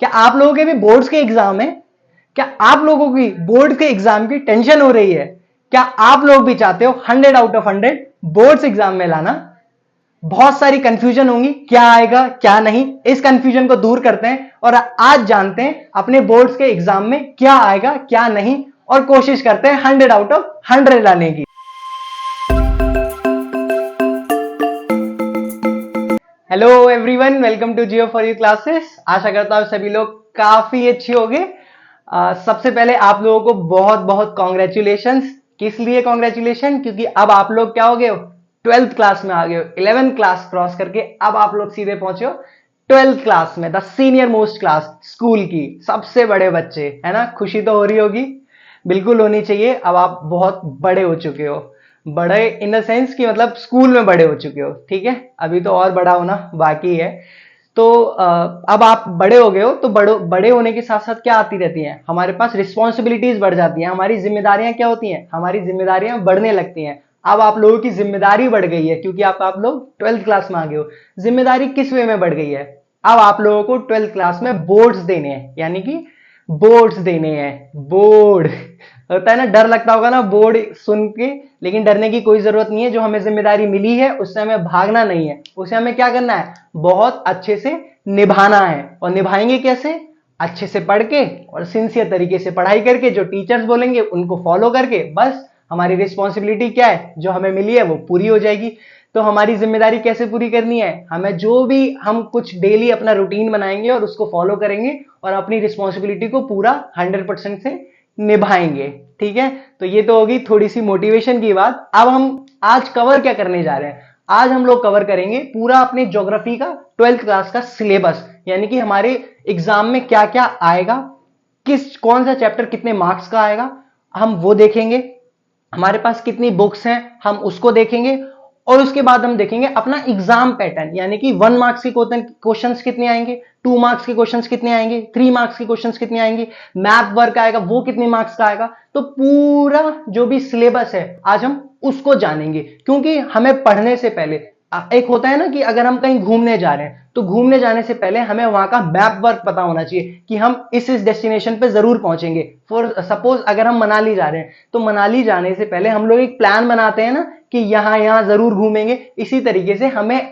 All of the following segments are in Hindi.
क्या आप लोगों के भी बोर्ड्स के एग्जाम है? क्या आप लोगों की बोर्ड के एग्जाम की टेंशन हो रही है? क्या आप लोग भी चाहते हो 100 आउट ऑफ 100 बोर्ड्स एग्जाम में लाना? बहुत सारी कंफ्यूजन होंगी, क्या आएगा क्या नहीं। इस कंफ्यूजन को दूर करते हैं और आज जानते हैं अपने बोर्ड्स के एग्जाम में क्या आएगा क्या नहीं, और कोशिश करते हैं 100 आउट ऑफ 100 लाने की। Hello everyone, welcome to Jio for you classes. आशा करता हूं सभी लोग काफी अच्छे होंगे। सबसे पहले आप लोगों को बहुत बहुत कॉन्ग्रेचुलेशंस। किस लिए कॉन्ग्रेचुलेशन? क्योंकि अब आप लोग क्या हो गए हो, 12th क्लास में आ गए हो। 11th क्लास क्रॉस करके अब आप लोग सीधे पहुंचे हो 12th क्लास में, the senior most class, school की सबसे बड़े बच्चे, है ना। खुशी तो हो रही होगी, बिल्कुल होनी चाहिए। अब आप बहुत बड़े हो चुके हो, बड़े इन द सेंस कि मतलब स्कूल में बड़े हो चुके हो, ठीक है। अभी तो और बड़ा होना बाकी है। तो अब आप बड़े हो गए हो, तो बड़े होने के साथ साथ क्या आती रहती हैं, हमारे पास रिस्पॉन्सिबिलिटीज बढ़ जाती हैं। हमारी जिम्मेदारियां क्या होती हैं, हमारी जिम्मेदारियां बढ़ने लगती हैं। अब आप लोगों की जिम्मेदारी बढ़ गई है क्योंकि आप लोग 12th क्लास में आ गए हो। जिम्मेदारी किस वे में बढ़ गई है? अब आप लोगों को 12th क्लास में बोर्ड्स देने हैं, यानी कि बोर्ड्स देने हैं। बोर्ड होता है ना, डर लगता होगा ना बोर्ड सुन के, लेकिन डरने की कोई जरूरत नहीं है। जो हमें जिम्मेदारी मिली है उससे हमें भागना नहीं है, उसे हमें क्या करना है, बहुत अच्छे से निभाना है। और निभाएंगे कैसे? अच्छे से पढ़ के और सिंसियर तरीके से पढ़ाई करके, जो टीचर्स बोलेंगे उनको फॉलो करके। बस हमारी रिस्पॉन्सिबिलिटी क्या है, जो हमें मिली है वो पूरी हो जाएगी। तो हमारी जिम्मेदारी कैसे पूरी करनी है, हमें जो भी हम कुछ डेली अपना रूटीन बनाएंगे और उसको फॉलो करेंगे और अपनी रिस्पॉन्सिबिलिटी को पूरा 100% से निभाएंगे, ठीक है। तो ये तो होगी थोड़ी सी मोटिवेशन की बात। अब हम आज कवर क्या करने जा रहे हैं? आज हम लोग कवर करेंगे पूरा अपने ज्योग्राफी का 12th क्लास का सिलेबस, यानी कि हमारे एग्जाम में क्या क्या आएगा, कौन सा चैप्टर कितने मार्क्स का आएगा, हम वो देखेंगे। हमारे पास कितनी बुक्स हैं हम उसको देखेंगे। और उसके बाद हम देखेंगे अपना एग्जाम पैटर्न, यानी कि 1 मार्क्स के क्वेश्चंस कितने आएंगे, 2 मार्क्स के क्वेश्चंस कितने आएंगे, 3 मार्क्स के क्वेश्चंस कितने आएंगे, मैप वर्क आएगा वो कितने मार्क्स का आएगा। तो पूरा जो भी सिलेबस है आज हम उसको जानेंगे। क्योंकि हमें पढ़ने से पहले एक होता है ना कि अगर हम कहीं घूमने जा रहे हैं तो घूमने जाने से पहले हमें वहां का मैप वर्क पता होना चाहिए कि हम इस डेस्टिनेशन पे जरूर पहुंचेंगे। फॉर सपोज अगर हम मनाली जा रहे हैं तो मनाली जाने से पहले हम लोग एक प्लान बनाते हैं ना कि यहां यहां जरूर घूमेंगे। इसी तरीके से हमें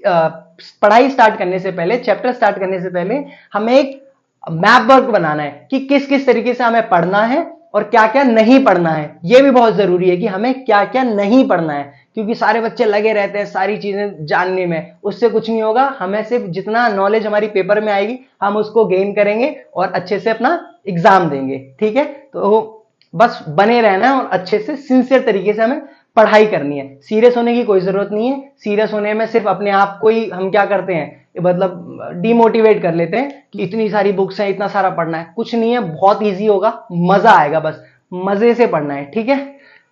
पढ़ाई स्टार्ट करने से पहले, चैप्टर स्टार्ट करने से पहले हमें एक मैप वर्क बनाना है कि किस किस तरीके से हमें पढ़ना है और क्या क्या नहीं पढ़ना है। यह भी बहुत जरूरी है कि हमें क्या क्या नहीं पढ़ना है, क्योंकि सारे बच्चे लगे रहते हैं सारी चीजें जानने में, उससे कुछ नहीं होगा। हमें सिर्फ जितना नॉलेज हमारी पेपर में आएगी हम उसको गेन करेंगे और अच्छे से अपना एग्जाम देंगे, ठीक है। तो बस बने रहना है और अच्छे से सिंसियर तरीके से हमें पढ़ाई करनी है। सीरियस होने की कोई जरूरत नहीं है। सीरियस होने में सिर्फ अपने आप को ही हम क्या करते हैं, मतलब डिमोटिवेट कर लेते हैं कि इतनी सारी बुक्स हैं, इतना सारा पढ़ना है। कुछ नहीं है, बहुत इजी होगा, मजा आएगा, बस मजे से पढ़ना है, ठीक है।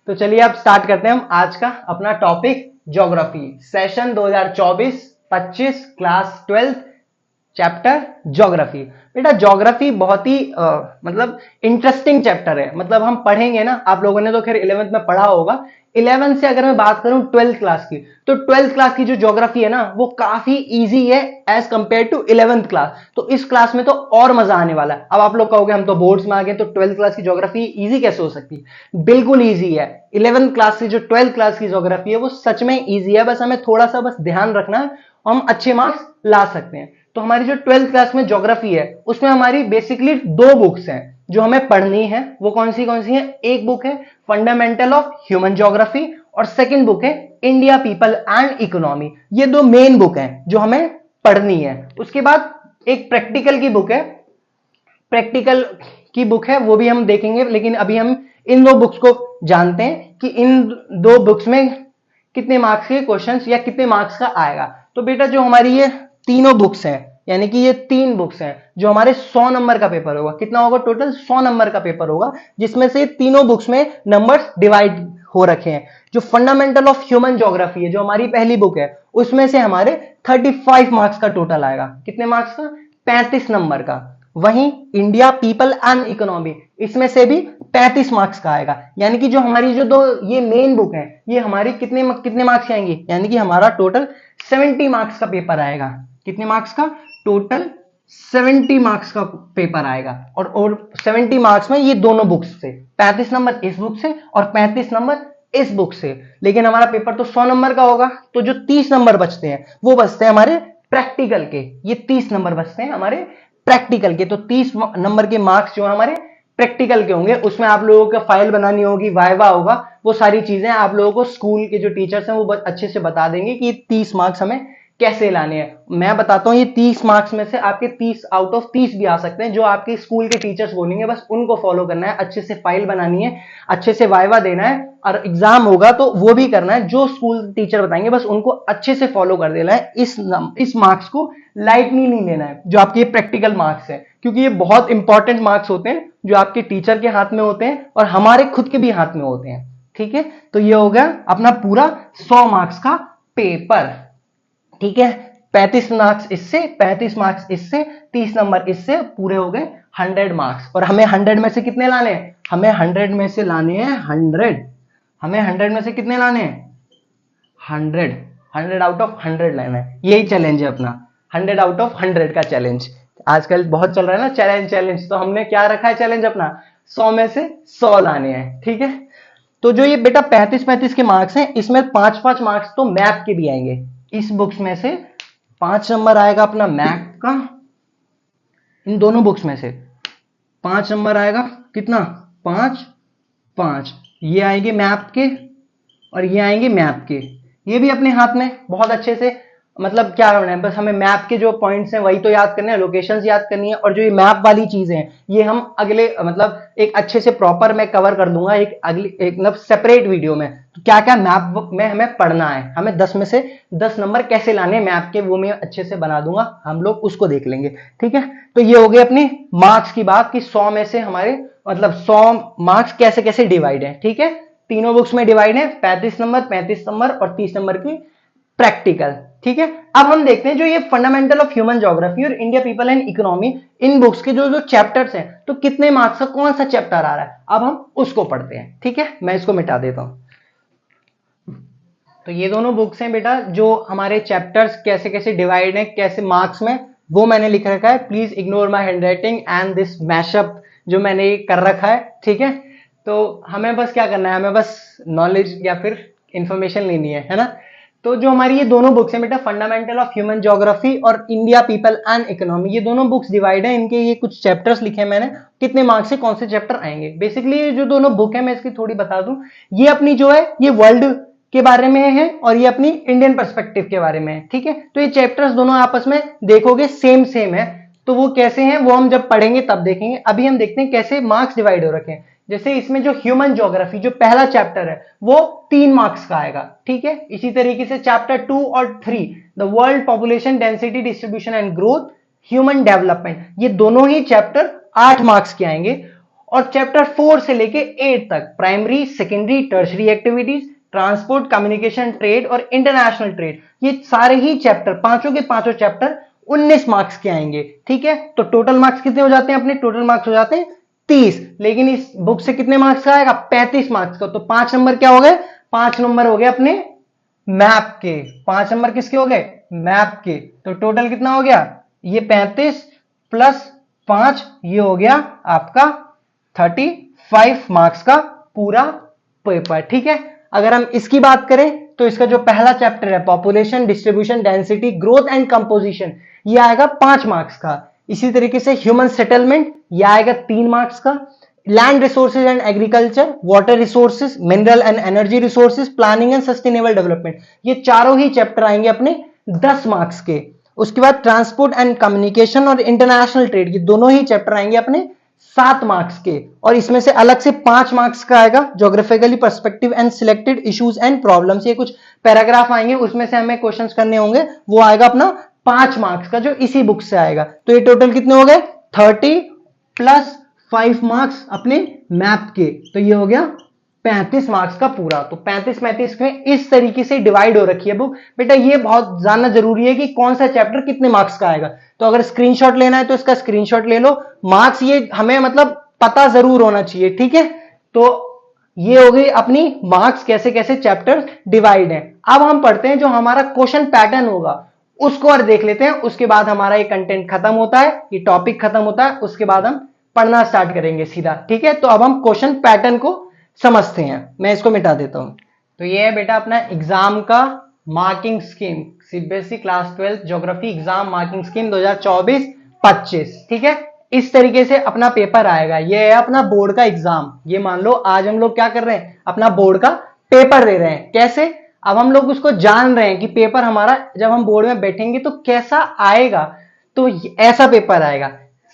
तो चलिए अब स्टार्ट करते हैं हम आज का अपना topic, geography session 2024-25 class 12th chapter geography. बेटा ज्योग्राफी बहुत ही मतलब इंटरेस्टिंग चैप्टर है। मतलब हम पढ़ेंगे ना, आप लोगों ने तो खैर 11th में पढ़ा होगा। 11th से अगर मैं बात करूं 12th क्लास की, तो 12th क्लास की जो ज्योग्राफी है ना वो काफी इजी है as compare to 11th class. तो इस क्लास में तो और मजा आने वाला है। अब आप लोग कहोगे हम तो बोर्ड्स में आ गए तो 12th क्लास की ज्योग्राफी इजी कैसे हो सकती है? बिल्कुल इजी है। 11th क्लास से जो 12th क्लास की ज्योग्राफी है वो सच में इजी है। बस हमें थोड़ा सा बस ध्यान रखना है, हम अच्छे मार्क्स ला सकते हैं। तो हमारी जो 12th क्लास में ज्योग्राफी है उसमें हमारी बेसिकली 2 बुक्स हैं जो हमें पढ़नी है। वो कौन सी है? एक बुक है फंडामेंटल ऑफ ह्यूमन ज्योग्राफी और सेकंड बुक है इंडिया पीपल एंड इकोनॉमी। ये 2 मेन बुक हैं जो हमें पढ़नी है। उसके बाद एक प्रैक्टिकल की बुक है, प्रैक्टिकल की बुक है वो भी हम देखेंगे। लेकिन अभी हम इन 2 बुक्स को जानते हैं कि इन 2 बुक्स में कितने मार्क्स के क्वेश्चंस या कितने मार्क्स का आएगा। तो बेटा जो हमारी ये तीनों बुक्स हैं, यानी कि ये 3 बुक्स हैं जो हमारे 100 नंबर का पेपर होगा। कितना होगा टोटल? 100 नंबर का पेपर होगा, जिसमें से तीनों बुक्स में नंबर्स डिवाइड हो रखे हैं। जो फंडामेंटल ऑफ ह्यूमन ज्योग्राफी है, जो हमारी पहली बुक है, उसमें से हमारे 35 मार्क्स का टोटल आएगा। कितने मार्क्स का? 35 नंबर का। वहीं इंडिया पीपल एंड इकोनॉमी, इसमें से भी 35 मार्क्स का आएगा। यानी कि जो हमारी जो 2 ये मेन बुक है, ये हमारी कितने मार्क्स आएंगे, यानी कि हमारा टोटल 70 मार्क्स का पेपर आएगा। कितने मार्क्स का? टोटल 70 मार्क्स का पेपर आएगा। और 70 मार्क्स में ये दोनों बुक्स से, 35 नंबर इस बुक से और 35 नंबर इस बुक से। लेकिन हमारा पेपर तो 100 नंबर का होगा, तो जो 30 नंबर बचते हैं वो बचते हैं हमारे प्रैक्टिकल के। ये 30 नंबर बचते हैं हमारे प्रैक्टिकल के। तो 30 नंबर के मार्क्स जो हमारे प्रैक्टिकल के होंगे, उसमें आप लोगों को फाइल बनानी होगी, वाइवा होगा, वो सारी चीजें आप लोगों को स्कूल के जो टीचर्स हैं वो अच्छे से बता देंगे कि 30 मार्क्स हमें कैसे लाने हैं। मैं बताता हूं, ये 30 मार्क्स में से आपके 30 आउट ऑफ 30 भी आ सकते हैं, जो आपके स्कूल के टीचर्स बोलेंगे, बस उनको फॉलो करना है, अच्छे से फाइल बनानी है, अच्छे से वाइवा देना है, और एग्जाम होगा तो वो भी करना है, जो स्कूल टीचर बताएंगे बस उनको अच्छे से फॉलो कर देना है। इस मार्क्स को लाइटली नहीं लेना है, जो आपके प्रैक्टिकल मार्क्स है, क्योंकि ये बहुत इंपॉर्टेंट मार्क्स होते हैं, जो आपके टीचर के हाथ में होते हैं और हमारे खुद के भी हाथ में होते हैं। ठीक है, तो ये हो गया अपना पूरा 100 मार्क्स का पेपर। ठीक है, 35 मार्क्स इससे, 35 मार्क्स इससे, 30 नंबर इससे, पूरे हो गए 100 मार्क्स। और हमें 100 में से कितने लाने हैं? हमें 100 में से लाने हैं 100। हमें 100 में से कितने लाने हैं? 100। 100 आउट ऑफ 100 लाना है। यही चैलेंज है अपना, 100 आउट ऑफ 100 का चैलेंज। आजकल बहुत चल रहा है ना चैलेंज, तो हमने क्या रखा है चैलेंज अपना? 100 में से 100 लाने हैं। ठीक है, तो जो ये बेटा 35-35 के मार्क्स हैं, इसमें 5-5 मार्क्स तो मैथ के भी आएंगे। इस बुक्स में से 5 नंबर आएगा अपना मैथ का, इन दोनों बुक्स में से 5 नंबर आएगा। कितना? 5-5 ये आएंगे मैथ के और ये आएंगे मैथ के। ये भी अपने हाथ में बहुत अच्छे से, मतलब क्या करना है, बस हमें मैप के जो पॉइंट्स हैं वही तो याद करने हैं, लोकेशंस याद करनी है। और जो ये मैप वाली चीजें हैं, ये हम अगले मतलब एक अच्छे से प्रॉपर मैं कवर कर दूंगा एक अगली एक मतलब सेपरेट वीडियो में। तो क्या क्या मैप में हमें पढ़ना है, हमें 10 में से 10 नंबर कैसे लाने मैप के, वो मैं अच्छे से बना दूंगा, हम लोग उसको देख लेंगे। ठीक है, तो ये हो गई अपनी मार्क्स की बात कि 100 में से हमारे मतलब 100 मार्क्स कैसे कैसे डिवाइड है। ठीक है, तीनों बुक्स में डिवाइड है, 35 नंबर, 35 नंबर और 30 नंबर की प्रैक्टिकल। ठीक है, अब हम देखते हैं जो ये फंडामेंटल ऑफ ह्यूमन ज्योग्राफी और India people and economy, in books के जो जो चैप्टर्स हैं, तो कितने मार्क्स का कौन सा चैप्टर आ रहा है, अब हम उसको पढ़ते हैं। ठीक है, मैं इसको मिटा देता हूं। तो ये दोनों बुक्स हैं बेटा, जो हमारे चैप्टर्स कैसे कैसे डिवाइड है, कैसे मार्क्स में, वो मैंने लिख रखा है। Please ignore my handwriting and this mashup जो मैंने कर रखा है। ठीक है, तो हमें बस क्या करना है, हमें बस नॉलेज या फिर इंफॉर्मेशन लेनी है ना। तो जो हमारी ये दोनों बुक्स हैं बेटा, फंडामेंटल ऑफ ह्यूमन ज्योग्राफी और इंडिया पीपल एंड इकोनॉमी, ये दोनों बुक्स डिवाइड है, इनके ये कुछ चैप्टर्स लिखे हैं मैंने, कितने मार्क्स से कौन से चैप्टर आएंगे। बेसिकली ये जो दोनों बुक है, मैं इसकी थोड़ी बता दूं, ये अपनी जो है ये वर्ल्ड के बारे में है और ये अपनी इंडियन पर्सपेक्टिव के बारे में है। ठीक है, तो ये चैप्टर्स दोनों आपस में देखोगे सेम सेम है, तो वो कैसे हैं वो हम जब पढ़ेंगे तब देखेंगे। अभी हम देखते हैं कैसे मार्क्स डिवाइड हो रखे हैं। जैसे इसमें जो ह्यूमन ज्योग्राफी जो पहला चैप्टर है वो 3 मार्क्स का आएगा। ठीक है, इसी तरीके से चैप्टर 2 और 3 the world population density distribution and growth, human development, ये दोनों ही चैप्टर 8 मार्क्स के आएंगे। और चैप्टर 4 से लेके 8 तक primary, secondary, tertiary activities, transport, communication, trade और इंटरनेशनल ट्रेड, ये सारे ही चैप्टर, पांचों के पांचों चैप्टर 19 मार्क्स के आएंगे। ठीक है, तो टोटल मार्क्स कितने हो जाते हैं अपने? टोटल मार्क्स हो जाते हैं 30। लेकिन इस बुक से कितने मार्क्स का आएगा? 35 मार्क्स का। तो 5 नंबर क्या हो गए? 5 नंबर हो गए अपने मैप के। 5 नंबर किसके हो गए? मैप के। तो टोटल कितना हो गया? ये 35 प्लस 5, ये हो गया आपका 35 मार्क्स का पूरा पेपर। ठीक है, अगर हम इसकी बात करें तो इसका जो पहला चैप्टर है population distribution density growth and composition, ये आएगा 5 मार्क्स का। इसी तरीके से ह्यूमन सेटलमेंट, ये आएगा 3 मार्क्स का। Land resources and agriculture, water resources, mineral and energy resources, planning and sustainable development, ये चारों ही चैप्टर आएंगे अपने 10 मार्क्स के। उसके बाद ट्रांसपोर्ट एंड कम्युनिकेशन और इंटरनेशनल ट्रेड, ये दोनों ही चैप्टर आएंगे अपने 7 मार्क्स के। और इसमें से अलग से 5 मार्क्स का आएगा geographically perspective and selected issues and problems, ये कुछ पैराग्राफ आएंगे, उसमें से हमें क्वेश्चंस करने होंगे, वो आएगा अपना 5 मार्क्स का, जो इसी बुक से आएगा। तो ये टोटल कितने हो गए? 30 प्लस 5 मार्क्स अपने मैप के, तो ये हो गया 35 मार्क्स का पूरा। तो 35-35 में इस तरीके से डिवाइड हो रखी है बुक। बेटा ये बहुत जानना जरूरी है कि कौन सा चैप्टर कितने मार्क्स का आएगा। तो अगर स्क्रीनशॉट लेना है तो इसका स्क्रीनशॉट ले लो। मार्क्स ये हमें मतलब पता जरूर होना चाहिए। ठीक है, तो ये हो गई अपनी मार्क्स कैसे कैसे चैप्टर डिवाइड है। अब हम पढ़ते हैं जो हमारा क्वेश्चन पैटर्न होगा उसको और देख लेते हैं। उसके बाद हमारा ये कंटेंट खत्म होता है, ये टॉपिक खत्म होता है, उसके बाद हम पढ़ना स्टार्ट करेंगे सीधा। ठीक है, तो अब हम क्वेश्चन पैटर्न को समझते हैं। मैं इसको मिटा देता हूं। तो ये है बेटा अपना एग्जाम का marking scheme, CBSE class 12 geography exam marking scheme 2024-25। ठीक है, इस तरीके से अपना पेपर आएगा। ये है अपना बोर्ड का एग्जाम। ये मान लो आज हम लोग क्या कर रहे हैं, अपना बोर्ड का पेपर दे रहे हैं। कैसे, अब हम लोग उसको जान रहे हैं कि पेपर हमारा जब हम बोर्ड में बैठेंगे तो कैसा आएगा। तो ऐसा पेपर आएगा,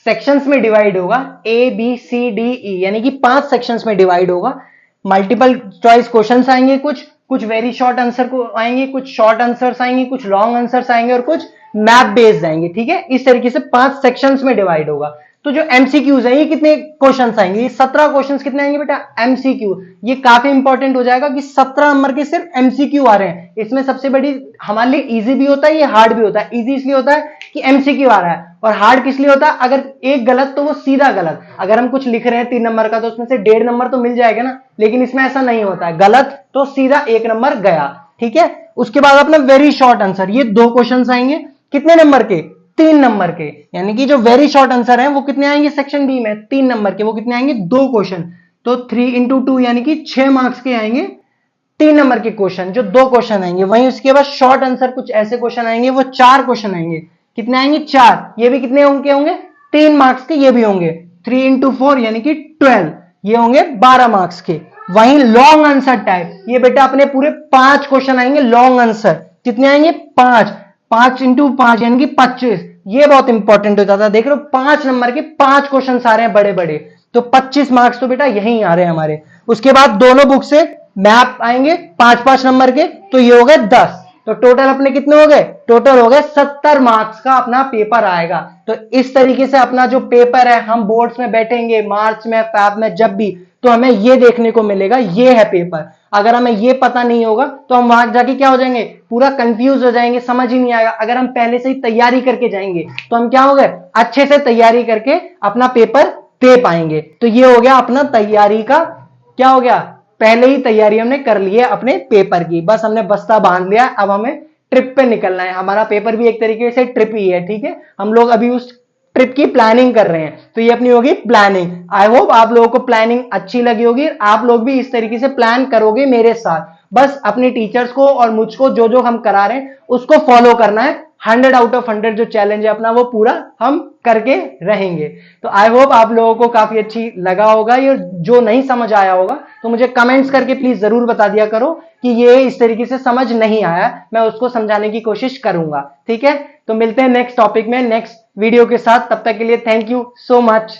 सेक्शंस में डिवाइड होगा, A B C D E, यानी कि 5 सेक्शंस में डिवाइड होगा। मल्टीपल चॉइस क्वेश्चंस आएंगे, कुछ कुछ वेरी शॉर्ट आंसर को आएंगे, कुछ शॉर्ट आंसर्स आएंगे, कुछ लॉन्ग आंसर्स आएंगे और कुछ मैप बेस्ड आएंगे। ठीक है, इस तरीके से 5 सेक्शंस में डिवाइड होगा। तो जो एमसीक्यूज है, ये कितने क्वेश्चंस आएंगे, ये 17 क्वेश्चंस कितने आएंगे बेटा, एमसीक्यू। ये काफी इंपॉर्टेंट हो जाएगा कि 17 नंबर के सिर्फ एमसीक्यू आ रहे हैं। इसमें सबसे बड़ी हमारे लिए इजी भी होता है, ये हार्ड भी होता है। इजी इसलिए होता है कि एमसीक्यू आ रहा है, और हार्ड किस लिए होता है, अगर एक गलत तो वो सीधा गलत। अगर हम कुछ लिख रहे हैं 3 नंबर का तो उसमें से 1.5 नंबर तो मिल जाएगा ना, लेकिन इसमें ऐसा नहीं होता है, गलत तो सीधा 1 नंबर गया। ठीक है, उसके बाद अपना वेरी शॉर्ट आंसर, ये 2 क्वेश्चन आएंगे, कितने नंबर के, 3 नंबर के। यानी कि जो वेरी शॉर्ट आंसर है वो कितने आएंगे सेक्शन बी में, 3 नंबर के, वो कितने आएंगे, 2 क्वेश्चन। तो 3 इंटू 2 यानी कि 6 मार्क्स के आएंगे 3 नंबर के क्वेश्चन, जो 2 क्वेश्चन आएंगे। वहीं उसके बाद शॉर्ट आंसर कुछ ऐसे क्वेश्चन आएंगे, वो 4 क्वेश्चन आएंगे, कितने आएंगे, 4। ये भी कितने होंगे 3 मार्क्स के, ये भी होंगे 3 इंटू 4 यानी कि 12, ये होंगे 12 मार्क्स के। वहीं लॉन्ग आंसर टाइप, ये बेटा अपने पूरे 5 क्वेश्चन आएंगे लॉन्ग आंसर, कितने आएंगे, 5, 5 इंटू 5 यानी कि 25। ये बहुत इंपॉर्टेंट हो जाता है, देख लो 5 नंबर के 5 क्वेश्चन आ रहे हैं बड़े बड़े, तो 25 मार्क्स तो बेटा यहीं आ रहे हैं हमारे। उसके बाद दोनों बुक से मैप आएंगे 5-5 नंबर के, तो ये हो गए 10। तो टोटल अपने कितने हो गए, टोटल हो गए 70 मार्क्स का अपना पेपर आएगा। तो इस तरीके से अपना जो पेपर है, हम बोर्ड्स में बैठेंगे मार्च में, फैब में, जब भी, तो हमें ये देखने को मिलेगा, ये है पेपर। अगर हमें ये पता नहीं होगा तो हम वहां जाके क्या हो जाएंगे, पूरा कंफ्यूज हो जाएंगे, समझ ही नहीं आएगा। अगर हम पहले से ही तैयारी करके जाएंगे तो हम क्या हो गए, अच्छे से तैयारी करके अपना पेपर दे पाएंगे। तो ये हो गया अपना तैयारी का, क्या हो गया, पहले ही तैयारी हमने कर ली है अपने पेपर की, बस हमने बस्ता बांध लिया। अब हमें ट्रिप पे निकलना है। हमारा पेपर भी एक तरीके से ट्रिप ही है। ठीक है, हम लोग अभी उस ट्रिप की प्लानिंग कर रहे हैं, तो ये अपनी होगी प्लानिंग। आई होप आप लोगों को प्लानिंग अच्छी लगी होगी, आप लोग भी इस तरीके से प्लान करोगे मेरे साथ। बस अपने टीचर्स को और मुझको जो जो हम करा रहे हैं उसको फॉलो करना है। 100 आउट ऑफ 100 जो चैलेंज है अपना, वो पूरा हम करके रहेंगे। तो आई होप आप लोगों को काफी अच्छी लगा होगा। ये जो नहीं समझ आया होगा तो मुझे कमेंट्स करके प्लीज जरूर बता दिया करो कि ये इस तरीके से समझ नहीं आया, मैं उसको समझाने की कोशिश करूंगा। ठीक है, तो मिलते हैं नेक्स्ट टॉपिक में नेक्स्ट वीडियो के साथ। तब तक के लिए थैंक यू सो मच।